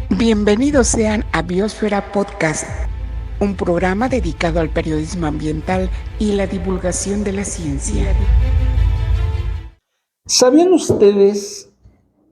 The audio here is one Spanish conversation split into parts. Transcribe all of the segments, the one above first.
Bienvenidos sean a Biosfera Podcast, un programa dedicado al periodismo ambiental y la divulgación de la ciencia. ¿Sabían ustedes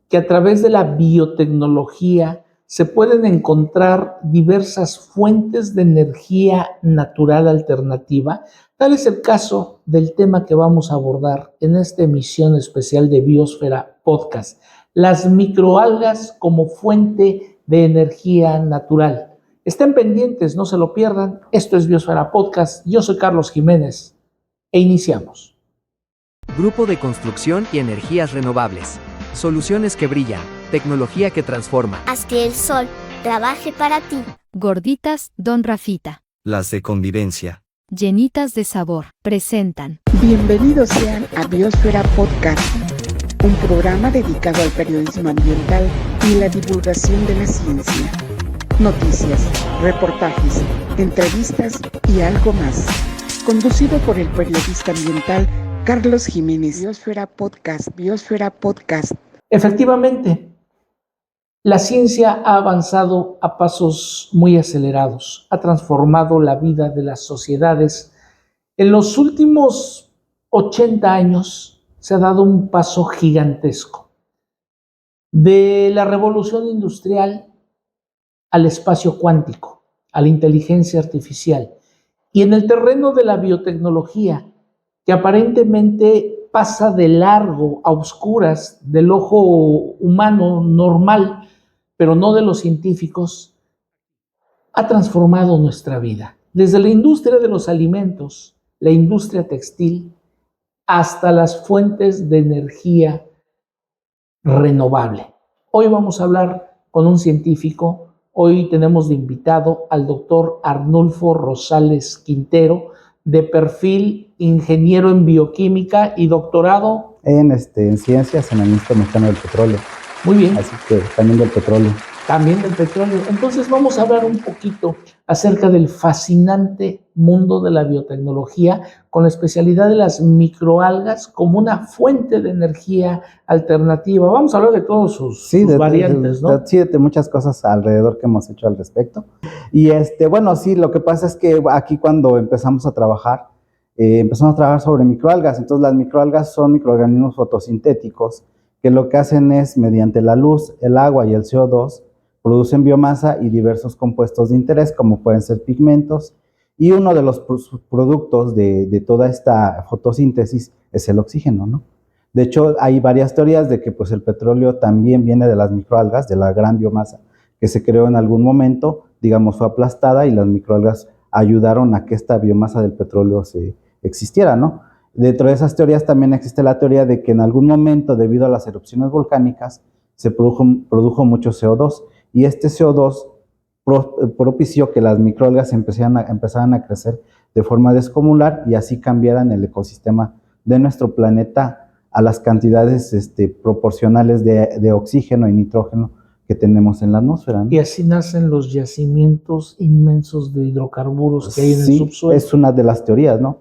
que a través de la biotecnología se pueden encontrar diversas fuentes de energía natural alternativa? Tal es el caso del tema que vamos a abordar en esta emisión especial de Biosfera Podcast, las microalgas como fuente de energía natural. Estén pendientes, no se lo pierdan. Esto es Biosfera Podcast. Yo soy Carlos Jiménez e iniciamos. Grupo de Construcción y Energías Renovables. Soluciones que brillan, tecnología que transforma. Haz que el sol trabaje para ti. Gorditas Don Rafita. Las de convivencia. Llenitas de sabor. Presentan. Bienvenidos sean a Biosfera Podcast, un programa dedicado al periodismo ambiental y la divulgación de la ciencia. Noticias, reportajes, entrevistas y algo más. Conducido por el periodista ambiental Carlos Jiménez. Biosfera Podcast, Biosfera Podcast. Efectivamente, la ciencia ha avanzado a pasos muy acelerados, ha transformado la vida de las sociedades. En los últimos 80 años se ha dado un paso gigantesco. De la revolución industrial al espacio cuántico, a la inteligencia artificial, y en el terreno de la biotecnología, que aparentemente pasa de largo a oscuras del ojo humano normal, pero no de los científicos, ha transformado nuestra vida. Desde la industria de los alimentos, la industria textil, hasta las fuentes de energía renovable. Hoy vamos a hablar con un científico. Hoy tenemos de invitado al doctor Arnulfo Rosales Quintero, de perfil ingeniero en bioquímica y doctorado en ciencias en el Instituto Mexicano del Petróleo. Muy bien. Así que también del petróleo. También del petróleo. Entonces vamos a hablar un poquito acerca del fascinante mundo de la biotecnología con la especialidad de las microalgas como una fuente de energía alternativa. Vamos a hablar de todos sus variantes, ¿no? Sí, de muchas cosas alrededor que hemos hecho al respecto. Y bueno, sí, lo que pasa es que aquí cuando empezamos a trabajar sobre microalgas. Entonces las microalgas son microorganismos fotosintéticos que lo que hacen es, mediante la luz, el agua y el CO2, producen biomasa y diversos compuestos de interés, como pueden ser pigmentos, y uno de los productos de toda esta fotosíntesis es el oxígeno, ¿no? De hecho, hay varias teorías de que pues, el petróleo también viene de las microalgas, de la gran biomasa que se creó en algún momento, digamos, fue aplastada y las microalgas ayudaron a que esta biomasa del petróleo existiera, ¿no? Dentro de esas teorías también existe la teoría de que en algún momento, debido a las erupciones volcánicas, se produjo mucho CO2, y este CO2 propició que las microalgas empezaran a crecer de forma descomunal y así cambiaran el ecosistema de nuestro planeta a las cantidades proporcionales de oxígeno y nitrógeno que tenemos en la atmósfera, ¿no? Y así nacen los yacimientos inmensos de hidrocarburos que hay en el subsuelo. Es una de las teorías, ¿no?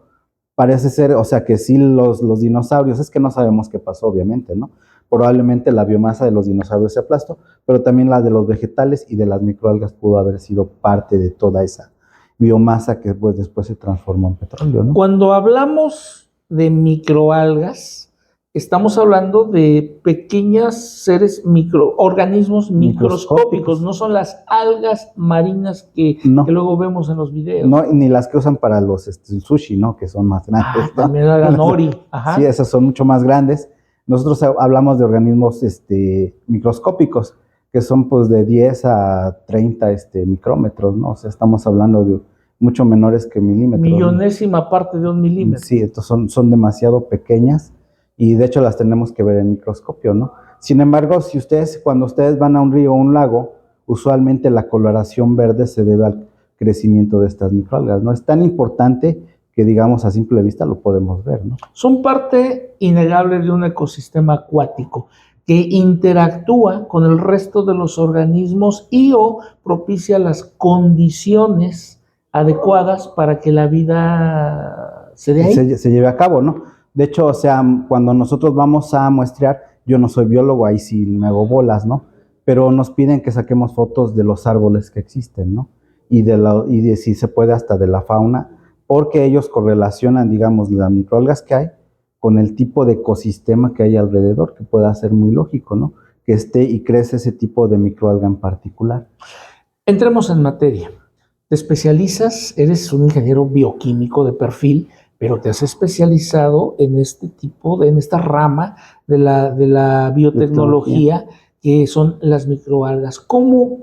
Parece ser, o sea, que sí los dinosaurios, es que no sabemos qué pasó, obviamente, ¿no? Probablemente la biomasa de los dinosaurios se aplastó, pero también la de los vegetales y de las microalgas pudo haber sido parte de toda esa biomasa que pues, después se transformó en petróleo, ¿no? Cuando hablamos de microalgas, estamos hablando de pequeños seres organismos microscópicos, no son las algas marinas que luego vemos en los videos. No, ni las que usan para los sushi, ¿no? Que son más grandes. ¿no? También la nori. Ajá. Sí, esas son mucho más grandes. Nosotros hablamos de organismos microscópicos, que son pues de 10 a 30 micrómetros, ¿no? O sea, estamos hablando de mucho menores que milímetros. Millonésima parte de un milímetro. Sí, estos son demasiado pequeñas y de hecho las tenemos que ver en microscopio, ¿no? Sin embargo, cuando ustedes van a un río o un lago, usualmente la coloración verde se debe al crecimiento de estas microalgas, ¿no? Es tan importante que, digamos, a simple vista lo podemos ver, ¿no? Son parte innegable de un ecosistema acuático que interactúa con el resto de los organismos y o propicia las condiciones adecuadas para que la vida se dé ahí. Se lleve a cabo, ¿no? De hecho, o sea, cuando nosotros vamos a muestrear, yo no soy biólogo, ahí sí me hago bolas, ¿no? Pero nos piden que saquemos fotos de los árboles que existen, ¿no? Y de si se puede hasta de la fauna, porque ellos correlacionan, digamos, las microalgas que hay con el tipo de ecosistema que hay alrededor, que pueda ser muy lógico, ¿no? Que esté y crece ese tipo de microalga en particular. Entremos en materia. Te especializas, eres un ingeniero bioquímico de perfil, pero te has especializado en en esta rama de la biotecnología, que son las microalgas. ¿Cómo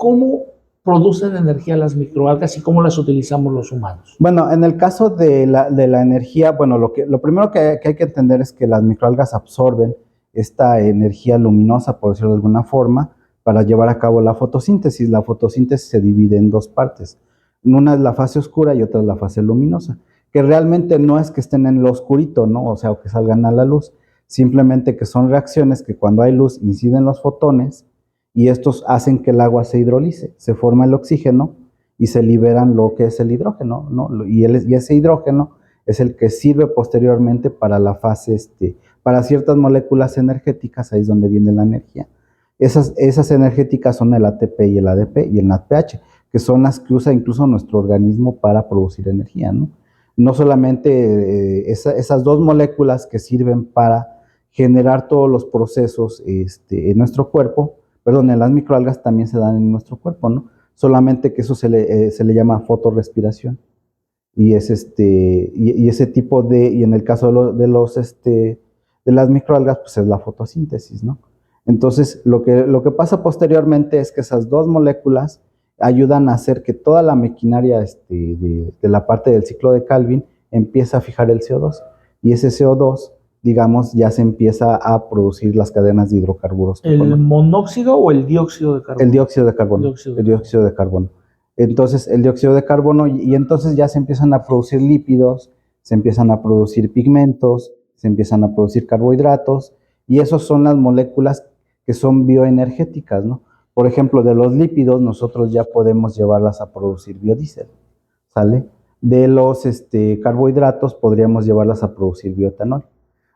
producen energía las microalgas y cómo las utilizamos los humanos? Bueno, en el caso de la energía, bueno, lo primero que hay que entender es que las microalgas absorben esta energía luminosa, por decirlo de alguna forma, para llevar a cabo la fotosíntesis. La fotosíntesis se divide en dos partes. Una es la fase oscura y otra es la fase luminosa, que realmente no es que estén en lo oscurito, ¿no? O sea, o que salgan a la luz, simplemente que son reacciones que cuando hay luz inciden los fotones y estos hacen que el agua se hidrolice, se forma el oxígeno y se liberan lo que es el hidrógeno, ¿no? Y ese hidrógeno es el que sirve posteriormente para la fase, para ciertas moléculas energéticas, ahí es donde viene la energía. Esas energéticas son el ATP y el ADP y el NADPH, que son las que usa incluso nuestro organismo para producir energía, ¿no? No solamente esas dos moléculas que sirven para generar todos los procesos en nuestro cuerpo, perdón, en las microalgas también se dan en nuestro cuerpo, ¿no? Solamente que eso se le llama fotorrespiración. Y es y ese tipo y en el caso de las microalgas, pues es la fotosíntesis, ¿no? Entonces, lo que pasa posteriormente es que esas dos moléculas ayudan a hacer que toda la maquinaria de la parte del ciclo de Calvin empiece a fijar el CO2. Y ese CO2, digamos, ya se empieza a producir las cadenas de hidrocarburos. ¿El monóxido o el dióxido de carbono? El dióxido de carbono. El dióxido de carbono. Entonces, el dióxido de carbono, y entonces ya se empiezan a producir lípidos, se empiezan a producir pigmentos, se empiezan a producir carbohidratos, y esas son las moléculas que son bioenergéticas, ¿no? Por ejemplo, de los lípidos, nosotros ya podemos llevarlas a producir biodiesel, ¿sale? De los carbohidratos, podríamos llevarlas a producir bioetanol.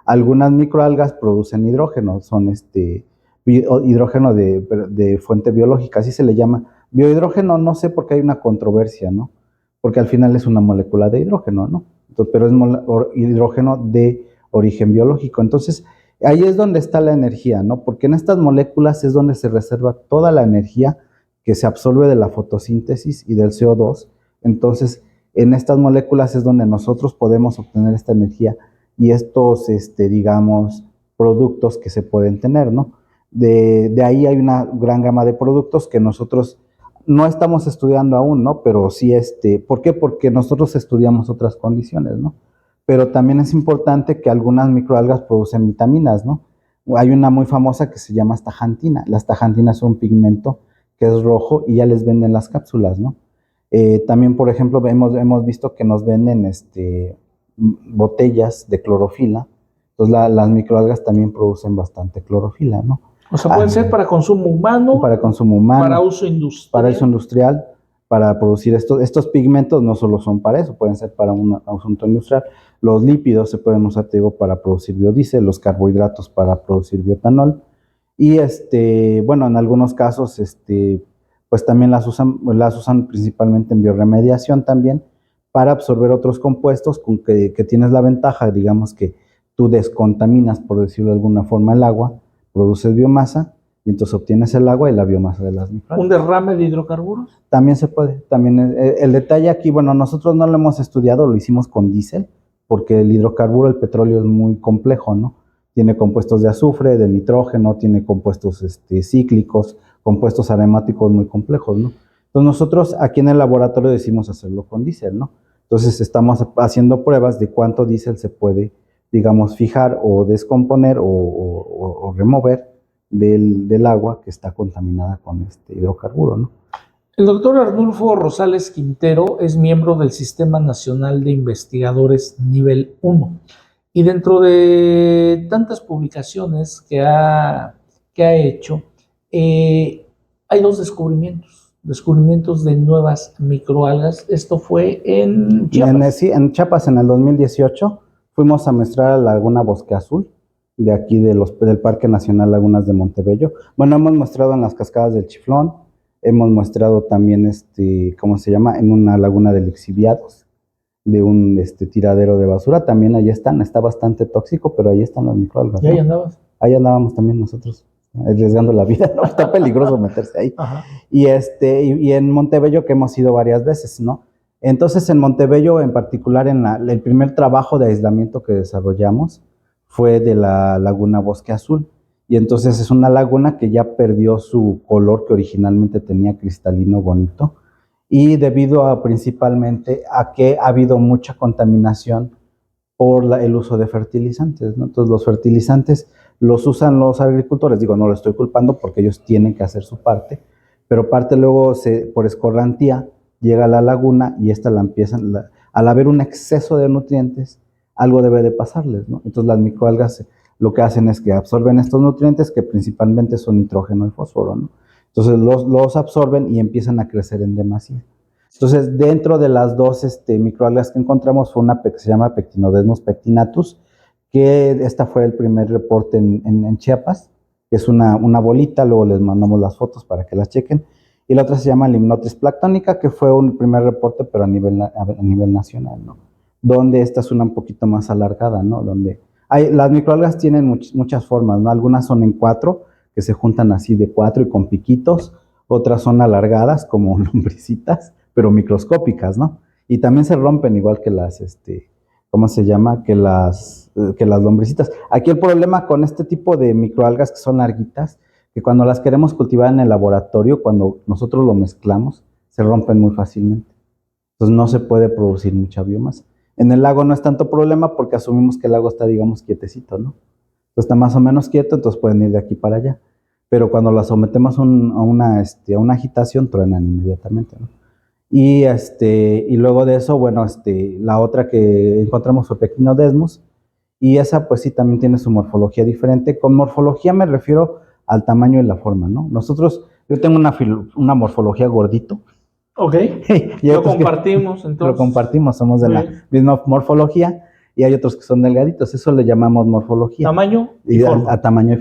Algunas microalgas producen hidrógeno, son hidrógeno de fuente biológica, así se le llama. Biohidrógeno, no sé por qué hay una controversia, ¿no? Porque al final es una molécula de hidrógeno, ¿no? Entonces, pero es hidrógeno de origen biológico. Entonces, ahí es donde está la energía, ¿no? Porque en estas moléculas es donde se reserva toda la energía que se absorbe de la fotosíntesis y del CO2. Entonces, en estas moléculas es donde nosotros podemos obtener esta energía y estos, digamos, productos que se pueden tener, ¿no? De ahí hay una gran gama de productos que nosotros no estamos estudiando aún, ¿no? Pero sí, ¿por qué? Porque nosotros estudiamos otras condiciones, ¿no? Pero también es importante que algunas microalgas producen vitaminas, ¿no? Hay una muy famosa que se llama astaxantina. La astaxantina es un pigmento que es rojo y ya les venden las cápsulas, ¿no? También, por ejemplo, hemos visto que nos venden botellas de clorofila. Entonces, las microalgas también producen bastante clorofila, ¿no? O sea, pueden ser para consumo humano. Para consumo humano. Para uso industrial. Para uso industrial. Para producir estos pigmentos no solo son para eso, pueden ser para un asunto industrial. Los lípidos se pueden usar, te digo, para producir biodiesel, los carbohidratos para producir bioetanol. Y bueno, en algunos casos, pues también las usan principalmente en bioremediación también, para absorber otros compuestos con que tienes la ventaja, digamos, que tú descontaminas, por decirlo de alguna forma, el agua, produces biomasa, y entonces obtienes el agua y la biomasa de las microalgas. ¿Un derrame de hidrocarburos? También se puede. También el detalle aquí, bueno, nosotros no lo hemos estudiado, lo hicimos con diésel, porque el hidrocarburo, el petróleo, es muy complejo, ¿no? Tiene compuestos de azufre, de nitrógeno, tiene compuestos cíclicos, compuestos aromáticos muy complejos, ¿no? Entonces nosotros aquí en el laboratorio decidimos hacerlo con diésel, ¿no? Entonces estamos haciendo pruebas de cuánto diésel se puede, digamos, fijar o descomponer o remover del agua que está contaminada con este hidrocarburo, ¿no? El doctor Arnulfo Rosales Quintero es miembro del Sistema Nacional de Investigadores Nivel 1 y dentro de tantas publicaciones que ha que ha hecho, hay dos descubrimientos de nuevas microalgas. Esto fue en Chiapas. En Chiapas, en el 2018, fuimos a muestrar a la Laguna Bosque Azul, de aquí del Parque Nacional Lagunas de Montebello. Bueno, hemos mostrado en las cascadas del Chiflón, hemos mostrado también, ¿cómo se llama? En una laguna de lixiviados, de un tiradero de basura. También ahí está bastante tóxico, pero ahí están las microalgas. ¿Y ahí andabas? Ahí andábamos también nosotros, arriesgando la vida, ¿no? Está peligroso meterse ahí. Ajá. Y en Montebello, que hemos ido varias veces, ¿no? Entonces, en Montebello, en particular, el primer trabajo de aislamiento que desarrollamos fue de la Laguna Bosque Azul. Y entonces es una laguna que ya perdió su color que originalmente tenía, cristalino, bonito, y debido principalmente a que ha habido mucha contaminación por el uso de fertilizantes, ¿no? Entonces, los fertilizantes los usan los agricultores. Digo, no lo estoy culpando porque ellos tienen que hacer su parte, pero parte luego, por escorrentía, llega a la laguna y esta al haber un exceso de nutrientes, algo debe de pasarles, ¿no? Entonces, las microalgas lo que hacen es que absorben estos nutrientes, que principalmente son nitrógeno y fósforo, ¿no? Entonces, los absorben y empiezan a crecer en demasía. Entonces, dentro de las dos microalgas que encontramos fue una que se llama Pectinodesmus pectinatus, que esta fue el primer reporte en Chiapas, que es una bolita. Luego les mandamos las fotos para que las chequen. Y la otra se llama Limnotris planctónica, que fue un primer reporte, pero a nivel nacional, ¿no? Donde esta es una un poquito más alargada, ¿no? Las microalgas tienen muchas formas, ¿no? Algunas son en 4, que se juntan así de 4 y con piquitos. Otras son alargadas, como lombricitas, pero microscópicas, ¿no? Y también se rompen igual que las, ¿cómo se llama? Que las lombricitas. Aquí el problema con este tipo de microalgas que son larguitas, que cuando las queremos cultivar en el laboratorio, cuando nosotros lo mezclamos, se rompen muy fácilmente. Entonces no se puede producir mucha biomasa. En el lago no es tanto problema porque asumimos que el lago está, digamos, quietecito, ¿no? Entonces está más o menos quieto, entonces pueden ir de aquí para allá. Pero cuando las sometemos a una agitación, truenan inmediatamente, ¿no? Y luego de eso, bueno, la otra que encontramos fue Pectinodesmus, y esa pues sí también tiene su morfología diferente. Con morfología me refiero al tamaño y la forma, ¿no? Yo tengo una morfología gordito. Ok, lo compartimos entonces. Lo compartimos, somos de la misma morfología, y hay otros que son delgaditos, eso le llamamos morfología. Tamaño y forma. A tamaño y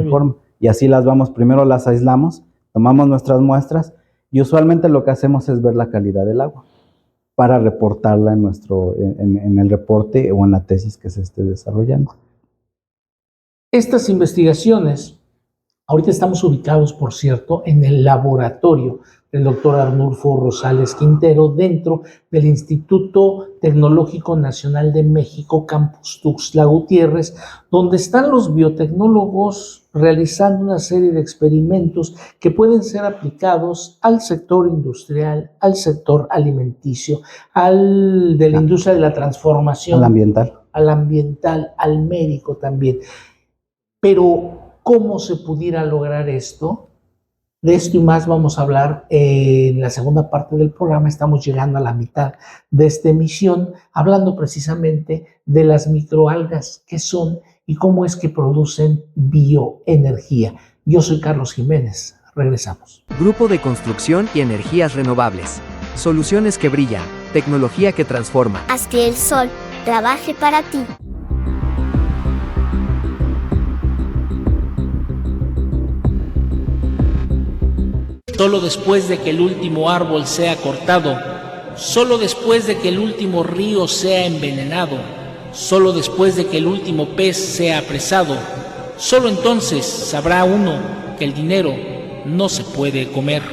forma, Y así primero las aislamos, tomamos nuestras muestras, y usualmente lo que hacemos es ver la calidad del agua para reportarla en el reporte o en la tesis que se esté desarrollando. Estas investigaciones, ahorita estamos ubicados, por cierto, en el laboratorio del doctor Arnulfo Rosales Quintero, dentro del Instituto Tecnológico Nacional de México, Campus Tuxtla Gutiérrez, donde están los biotecnólogos realizando una serie de experimentos que pueden ser aplicados al sector industrial, al sector alimenticio, de la industria de la transformación, al ambiental, al médico también. Pero, ¿cómo se pudiera lograr esto? De esto y más vamos a hablar en la segunda parte del programa. Estamos llegando a la mitad de esta emisión, hablando precisamente de las microalgas, qué son y cómo es que producen bioenergía. Yo soy Carlos Jiménez. Regresamos. Grupo de Construcción y Energías Renovables. Soluciones que brillan. Tecnología que transforma. Haz que el sol trabaje para ti. Solo después de que el último árbol sea cortado, solo después de que el último río sea envenenado, solo después de que el último pez sea apresado, solo entonces sabrá uno que el dinero no se puede comer.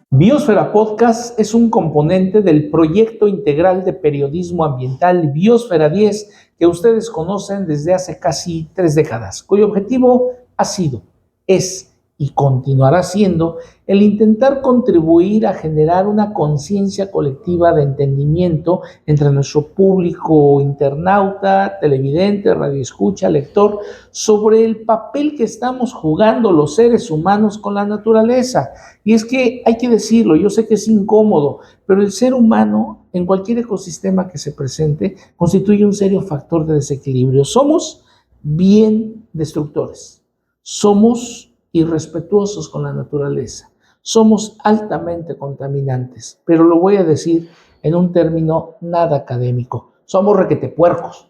Biosfera Podcast es un componente del proyecto integral de periodismo ambiental Biosfera 10, que ustedes conocen desde hace casi 3 décadas, cuyo objetivo ha sido, es y continuará siendo el intentar contribuir a generar una conciencia colectiva de entendimiento entre nuestro público internauta, televidente, radioescucha, lector, sobre el papel que estamos jugando los seres humanos con la naturaleza. Y es que hay que decirlo, yo sé que es incómodo, pero el ser humano en cualquier ecosistema que se presente, constituye un serio factor de desequilibrio. Somos bien destructores, somos irrespetuosos con la naturaleza, somos altamente contaminantes, pero lo voy a decir en un término nada académico, somos requetepuercos.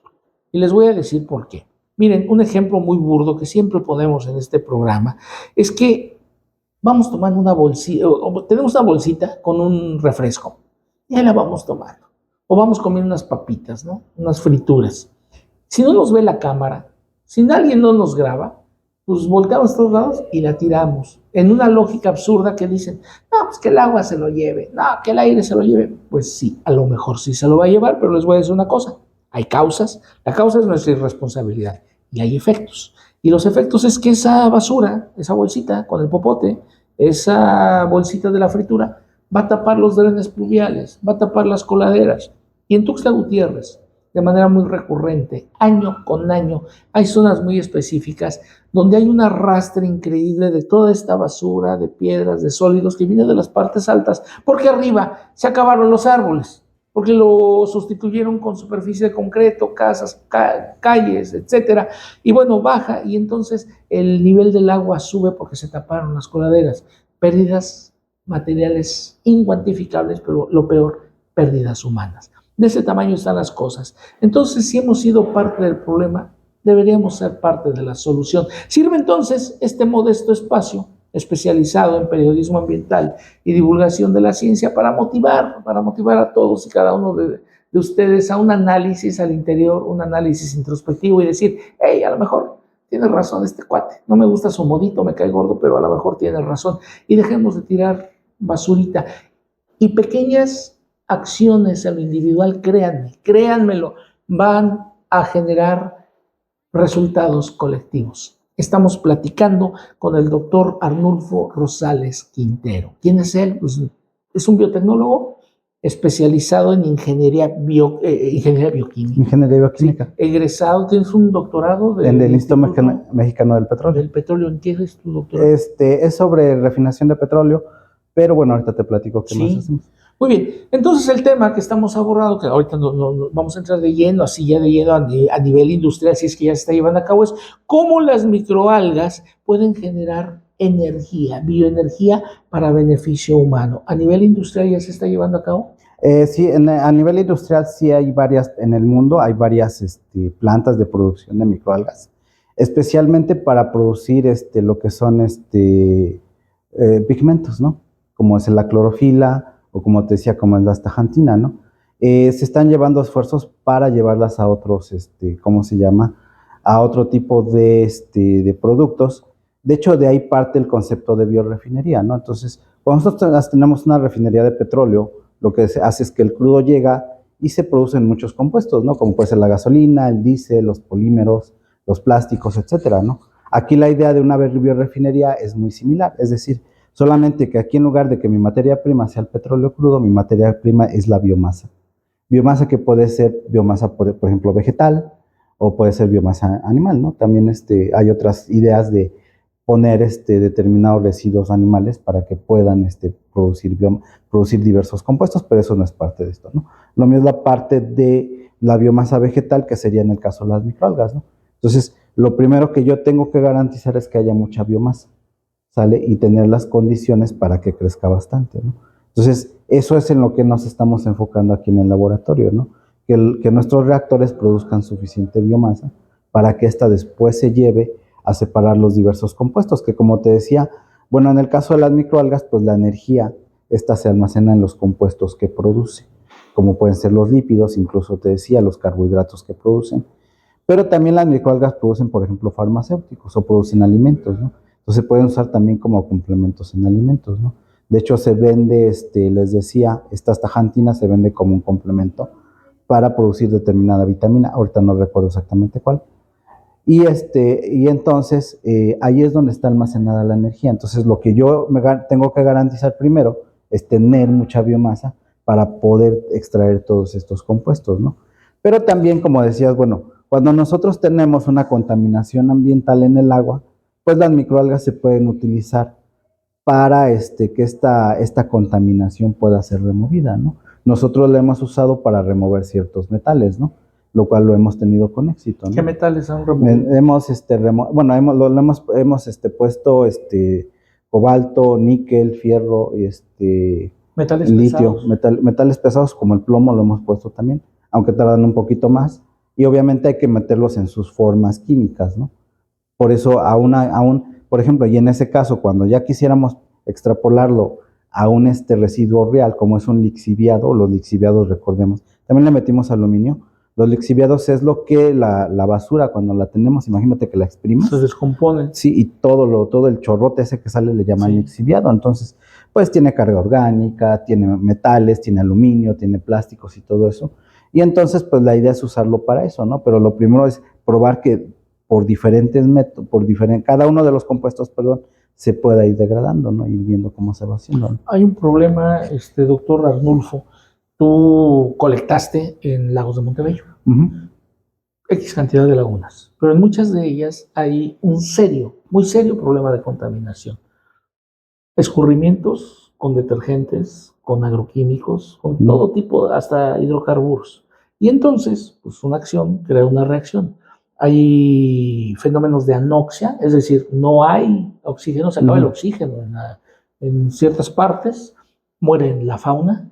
Y les voy a decir por qué. Miren, un ejemplo muy burdo que siempre ponemos en este programa es que vamos tomando una bolsita, o tenemos una bolsita con un refresco, y ahí la vamos tomando. O vamos comiendo unas papitas, ¿no? Unas frituras. Si no nos ve la cámara, si alguien no nos graba, pues volteamos a todos lados y la tiramos. En una lógica absurda que dicen, no, pues que el agua se lo lleve, no, que el aire se lo lleve. Pues sí, a lo mejor sí se lo va a llevar, pero les voy a decir una cosa. Hay causas, la causa es nuestra irresponsabilidad y hay efectos. Y los efectos es que esa basura, esa bolsita con el popote, esa bolsita de la fritura, va a tapar los drenes pluviales, va a tapar las coladeras. Y en Tuxtla Gutiérrez, de manera muy recurrente, año con año, hay zonas muy específicas donde hay un arrastre increíble de toda esta basura, de piedras, de sólidos que viene de las partes altas, porque arriba se acabaron los árboles, porque lo sustituyeron con superficie de concreto, casas, calles, etcétera. Y bueno, baja y entonces el nivel del agua sube porque se taparon las coladeras. Pérdidas materiales incuantificables, pero lo peor, pérdidas humanas. De ese tamaño están las cosas. Entonces, si hemos sido parte del problema, deberíamos ser parte de la solución. Sirve entonces este modesto espacio especializado en periodismo ambiental y divulgación de la ciencia para motivar a todos y cada uno de ustedes a un análisis al interior, un análisis introspectivo y decir, hey, a lo mejor tiene razón este cuate, no me gusta su modito, me cae gordo, pero a lo mejor tiene razón. Y dejemos de tirar basurita. Y pequeñas acciones en lo individual, créanmelo, van a generar resultados colectivos. Estamos platicando con el doctor Arnulfo Rosales Quintero. ¿Quién es él? Pues es un biotecnólogo especializado en ingeniería bioquímica. Ingeniería bioquímica. Sí, egresado, tienes un doctorado en el Instituto Mexicano del Petróleo. ¿Del petróleo? ¿En qué es tu doctorado? Es sobre refinación de petróleo, pero bueno, ahorita te platico qué más hacemos. Muy bien, entonces el tema que estamos abordando, que ahorita no vamos a entrar de lleno, así ya de lleno a nivel industrial, si es que ya se está llevando a cabo, es cómo las microalgas pueden generar energía, bioenergía para beneficio humano. ¿A nivel industrial ya se está llevando a cabo? Sí, a nivel industrial sí hay varias, en el mundo hay varias plantas de producción de microalgas, especialmente para producir lo que son pigmentos, ¿no? Como es la clorofila, o como te decía, como es la astaxantina, ¿no? Se están llevando esfuerzos para llevarlas a otros, ¿cómo se llama? A otro tipo de productos. De hecho, de ahí parte el concepto de biorefinería, ¿no? Entonces, cuando nosotros tenemos una refinería de petróleo, lo que se hace es que el crudo llega y se producen muchos compuestos, ¿no? Como puede ser la gasolina, el diésel, los polímeros, los plásticos, etcétera, ¿no? Aquí la idea de una biorefinería es muy similar, es decir, solamente que aquí en lugar de que mi materia prima sea el petróleo crudo, mi materia prima es la biomasa. Biomasa que puede ser biomasa, por ejemplo, vegetal, o puede ser biomasa animal, ¿no? También hay otras ideas de poner determinados residuos animales para que puedan producir diversos compuestos, pero eso no es parte de esto, ¿no? Lo mío es la parte de la biomasa vegetal, que sería en el caso de las microalgas, ¿no? Entonces, lo primero que yo tengo que garantizar es que haya mucha biomasa, ¿sale? Y tener las condiciones para que crezca bastante, ¿no? Entonces, eso es en lo que nos estamos enfocando aquí en el laboratorio, ¿no? Que nuestros reactores produzcan suficiente biomasa para que esta después se lleve a separar los diversos compuestos, que como te decía, bueno, en el caso de las microalgas, pues la energía, esta se almacena en los compuestos que produce, como pueden ser los lípidos, incluso te decía, los carbohidratos que producen, pero también las microalgas producen, por ejemplo, farmacéuticos o producen alimentos, ¿no? Entonces se pueden usar también como complementos en alimentos, ¿no? De hecho, se vende, les decía, esta astaxantina se vende como un complemento para producir determinada vitamina, ahorita no recuerdo exactamente cuál. Y entonces ahí es donde está almacenada la energía. Entonces lo que yo tengo que garantizar primero es tener mucha biomasa para poder extraer todos estos compuestos, ¿no? Pero también, como decías, bueno, cuando nosotros tenemos una contaminación ambiental en el agua, pues las microalgas se pueden utilizar para que esta contaminación pueda ser removida, ¿no? nosotros la hemos usado para remover ciertos metales, ¿no? Lo cual lo hemos tenido con éxito, ¿no? ¿Qué metales han removido? Hemos puesto cobalto, níquel, fierro, Metales litio, pesados. metales pesados como el plomo lo hemos puesto también, aunque tardan un poquito más, y obviamente hay que meterlos en sus formas químicas, ¿no? Por eso por ejemplo, y en ese caso, cuando ya quisiéramos extrapolarlo a un residuo real, como es un lixiviado, los lixiviados, recordemos, también le metimos aluminio. Los lixiviados es lo que la basura, cuando la tenemos, imagínate que la exprimes. Se descomponen. Sí, y todo el chorrote ese que sale le llaman lixiviado. Entonces, pues tiene carga orgánica, tiene metales, tiene aluminio, tiene plásticos y todo eso. Y entonces, pues la idea es usarlo para eso, ¿no? Pero lo primero es probar que por diferentes métodos, cada uno de los compuestos, se pueda ir degradando, ¿no? Ir viendo cómo se va haciendo, ¿no? Hay un problema, doctor Arnulfo. Tú colectaste en Lagos de Montebello X cantidad de lagunas, pero en muchas de ellas hay un muy serio problema de contaminación. Escurrimientos con detergentes, con agroquímicos, con todo tipo, hasta hidrocarburos. Y entonces, pues una acción crea una reacción. Hay fenómenos de anoxia, es decir, no hay oxígeno, se acaba el oxígeno en ciertas partes, muere la fauna,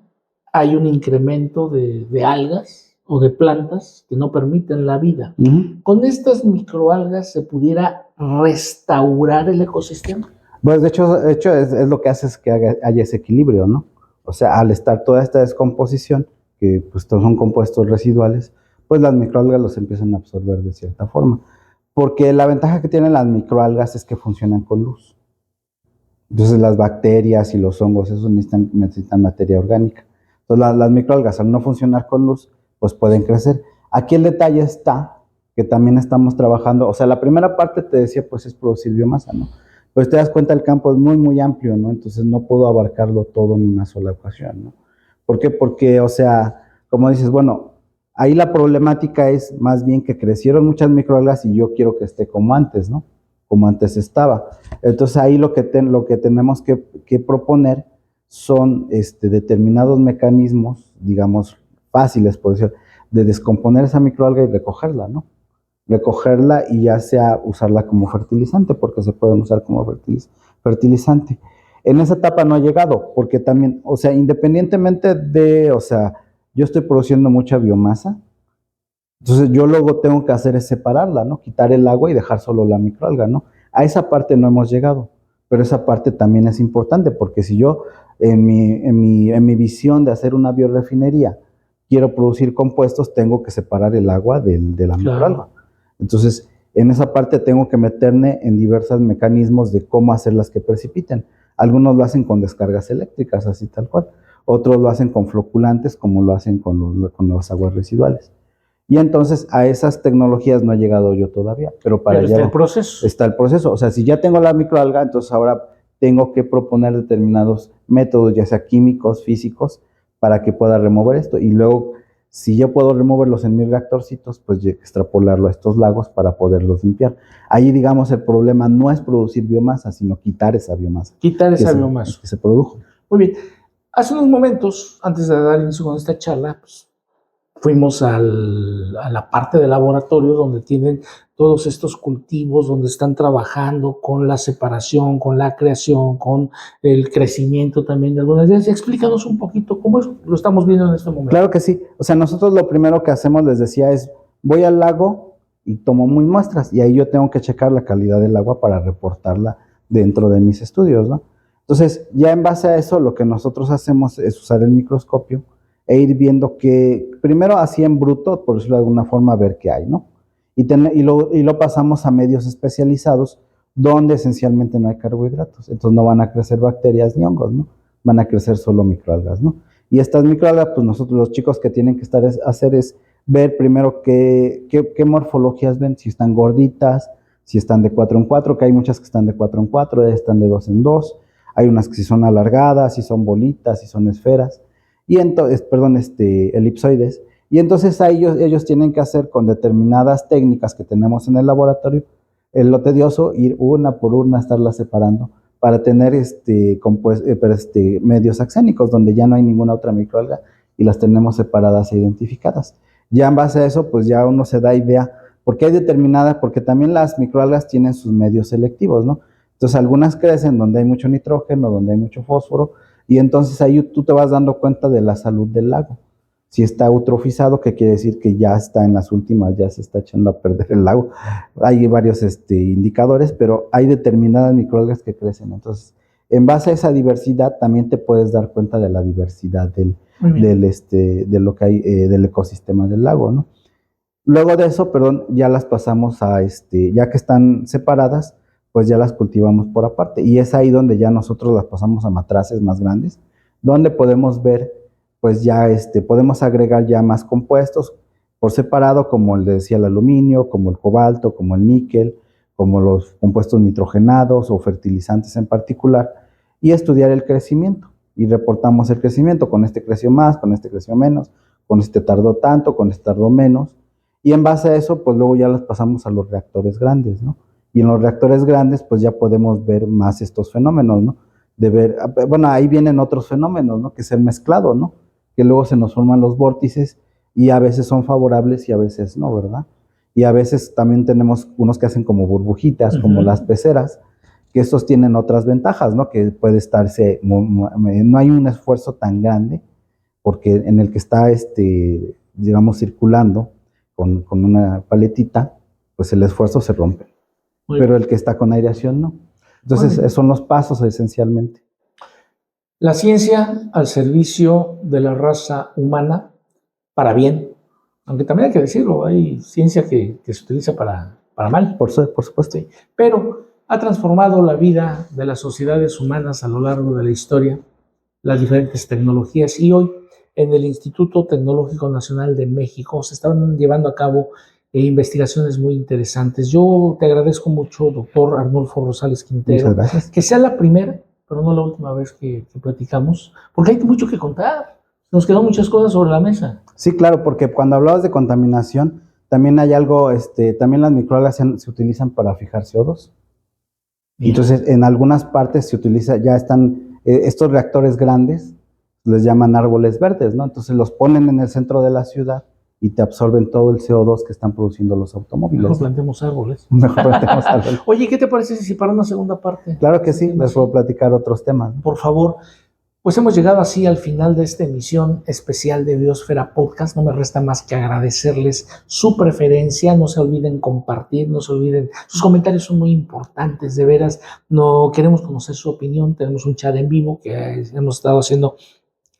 hay un incremento de algas o de plantas que no permiten la vida. ¿Con estas microalgas se pudiera restaurar el ecosistema? Pues de hecho es lo que hace es que haya ese equilibrio, ¿no? O sea, al estar toda esta descomposición, que pues son compuestos residuales, pues las microalgas los empiezan a absorber de cierta forma. Porque la ventaja que tienen las microalgas es que funcionan con luz. Entonces las bacterias y los hongos, esos necesitan materia orgánica. Entonces las microalgas, al no funcionar con luz, pues pueden crecer. Aquí el detalle está que también estamos trabajando, o sea, la primera parte te decía, pues es producir biomasa, ¿no? Pero te das cuenta, el campo es muy, muy amplio, ¿no? Entonces no puedo abarcarlo todo en una sola ocasión, ¿no? ¿Por qué? Porque, o sea, como dices, bueno, ahí la problemática es más bien que crecieron muchas microalgas y yo quiero que esté como antes, ¿no? Como antes estaba. Entonces ahí lo que tenemos que proponer son determinados mecanismos, digamos, fáciles, por decir, de descomponer esa microalga y recogerla, ¿no? Recogerla y ya sea usarla como fertilizante, porque se pueden usar como fertilizante. En esa etapa no ha llegado, porque también, o sea, independientemente o sea, yo estoy produciendo mucha biomasa, entonces yo luego tengo que hacer es separarla, ¿no? Quitar el agua y dejar solo la microalga, ¿no? A esa parte no hemos llegado, pero esa parte también es importante, porque si yo en mi visión de hacer una biorefinería quiero producir compuestos, tengo que separar el agua de la microalga. Entonces, en esa parte tengo que meterme en diversos mecanismos de cómo hacerlas que precipiten. Algunos lo hacen con descargas eléctricas, así tal cual. Otros lo hacen con floculantes, como lo hacen con las aguas residuales. Y entonces a esas tecnologías no he llegado yo todavía, pero para allá está el proceso. Está el proceso. O sea, si ya tengo la microalga, entonces ahora tengo que proponer determinados métodos, ya sea químicos, físicos, para que pueda remover esto. Y luego, si yo puedo removerlos en mis reactorcitos, pues extrapolarlo a estos lagos para poderlos limpiar. Ahí, digamos, el problema no es producir biomasa, sino quitar esa biomasa. Quitar esa biomasa. Que se produjo. Muy bien. Hace unos momentos, antes de dar inicio con esta charla, pues, fuimos a la parte de laboratorio donde tienen todos estos cultivos, donde están trabajando con la separación, con la creación, con el crecimiento también de algunas ideas. Explícanos un poquito cómo lo estamos viendo en este momento. Claro que sí. O sea, nosotros lo primero que hacemos, les decía, es voy al lago y tomo muy muestras, y ahí yo tengo que checar la calidad del agua para reportarla dentro de mis estudios, ¿no? Entonces, ya en base a eso, lo que nosotros hacemos es usar el microscopio e ir viendo que, primero así en bruto, por decirlo de alguna forma, ver qué hay, ¿no? Y lo pasamos a medios especializados donde esencialmente no hay carbohidratos. Entonces no van a crecer bacterias ni hongos, ¿no? Van a crecer solo microalgas, ¿no? Y estas microalgas, pues nosotros, los chicos que tienen que hacer es ver primero qué morfologías ven, si están gorditas, si están de 4 en 4, que hay muchas que están de 4 en 4, están de 2 en 2, hay unas que sí son alargadas, si son bolitas, si son esferas, y entonces, elipsoides. Y entonces a ellos tienen que hacer con determinadas técnicas que tenemos en el laboratorio, lo tedioso, ir una por una, estarlas separando para tener medios axénicos donde ya no hay ninguna otra microalga y las tenemos separadas e identificadas. Ya en base a eso, pues ya uno se da idea, porque hay determinadas, porque también las microalgas tienen sus medios selectivos, ¿no? Entonces algunas crecen donde hay mucho nitrógeno, donde hay mucho fósforo, y entonces ahí tú te vas dando cuenta de la salud del lago. Si está eutrofizado, que quiere decir que ya está en las últimas, ya se está echando a perder el lago. Hay varios indicadores, pero hay determinadas microalgas que crecen. Entonces, en base a esa diversidad, también te puedes dar cuenta de la diversidad de lo que hay, del ecosistema del lago, ¿no? Luego de eso, ya las pasamos a, ya que están separadas, pues ya las cultivamos por aparte. Y es ahí donde ya nosotros las pasamos a matraces más grandes, donde podemos ver, pues ya podemos agregar ya más compuestos por separado, como le decía, el aluminio, como el cobalto, como el níquel, como los compuestos nitrogenados o fertilizantes en particular, y estudiar el crecimiento. Y reportamos el crecimiento, con este creció más, con este creció menos, con este tardó tanto, con este tardó menos. Y en base a eso, pues luego ya las pasamos a los reactores grandes, ¿no? Y en los reactores grandes, pues ya podemos ver más estos fenómenos, ¿no? De ver, bueno, ahí vienen otros fenómenos, ¿no? Que es el mezclado, ¿no? Que luego se nos forman los vórtices y a veces son favorables y a veces no, ¿verdad? Y a veces también tenemos unos que hacen como burbujitas, como las peceras, que estos tienen otras ventajas, ¿no? Que puede estarse, no hay un esfuerzo tan grande, porque en el que está, digamos, circulando con una paletita, pues el esfuerzo se rompe. Pero el que está con aireación, no. Entonces, son los pasos esencialmente. La ciencia al servicio de la raza humana para bien. Aunque también hay que decirlo, hay ciencia que se utiliza para mal. Por supuesto. Sí. Pero ha transformado la vida de las sociedades humanas a lo largo de la historia, las diferentes tecnologías. Y hoy, en el Instituto Tecnológico Nacional de México, se están llevando a cabo investigaciones muy interesantes. Yo te agradezco mucho, doctor Arnulfo Rosales Quintero, que sea la primera, pero no la última vez que platicamos, porque hay mucho que contar. Nos quedan muchas cosas sobre la mesa. Sí, claro, porque cuando hablabas de contaminación, también hay algo, también las microalgas se utilizan para fijar CO2. Bien. Entonces, en algunas partes se utiliza, ya están estos reactores grandes, les llaman árboles verdes, ¿no? Entonces los ponen en el centro de la ciudad y te absorben todo el CO2 que están produciendo los automóviles. Mejor plantemos árboles. Árboles. Oye, ¿qué te parece si para una segunda parte? Claro que sí, les puedo platicar otros temas, ¿no? Por favor. Pues hemos llegado así al final de esta emisión especial de Biosfera Podcast. No me resta más que agradecerles su preferencia. No se olviden compartir, no se olviden. Sus comentarios son muy importantes, de veras. No queremos conocer su opinión. Tenemos un chat en vivo que hemos estado haciendo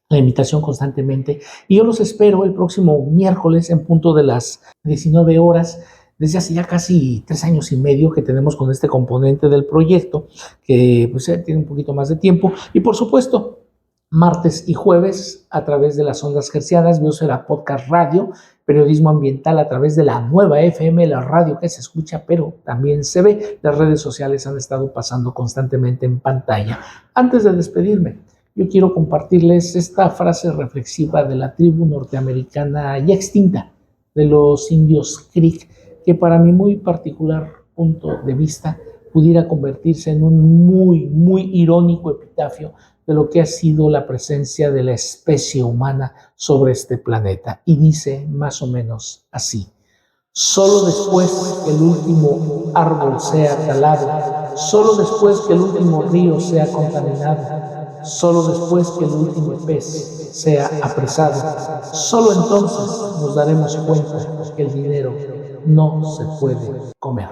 la invitación constantemente. Y yo los espero el próximo miércoles en punto de las 19 horas. Desde hace ya casi 3 años y medio que tenemos con este componente del proyecto, que pues tiene un poquito más de tiempo. Y por supuesto, martes y jueves a través de las ondas hercianas, Biosfera Podcast Radio, periodismo ambiental a través de la nueva FM, la radio que se escucha, pero también se ve. Las redes sociales han estado pasando constantemente en pantalla. Antes de despedirme, yo quiero compartirles esta frase reflexiva de la tribu norteamericana ya extinta, de los indios Creek, que para mi muy particular punto de vista pudiera convertirse en un muy irónico epitafio de lo que ha sido la presencia de la especie humana sobre este planeta. Y dice más o menos así: solo después que el último árbol sea talado, solo después que el último río sea contaminado, solo después que el último pez sea apresado, solo entonces nos daremos cuenta que el dinero no se puede comer.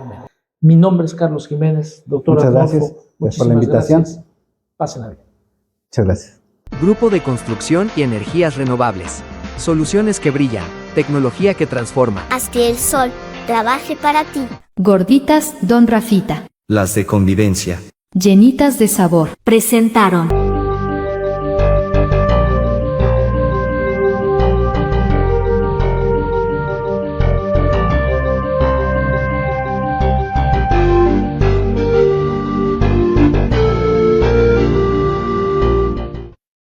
Mi nombre es Carlos Jiménez, doctor Arnulfo. Muchas gracias por la invitación. Gracias. Pásenla bien. Muchas gracias. Grupo de Construcción y Energías Renovables. Soluciones que brillan. Tecnología que transforma. Haz que el sol trabaje para ti. Gorditas Don Rafita. Las de convivencia. Llenitas de sabor. Presentaron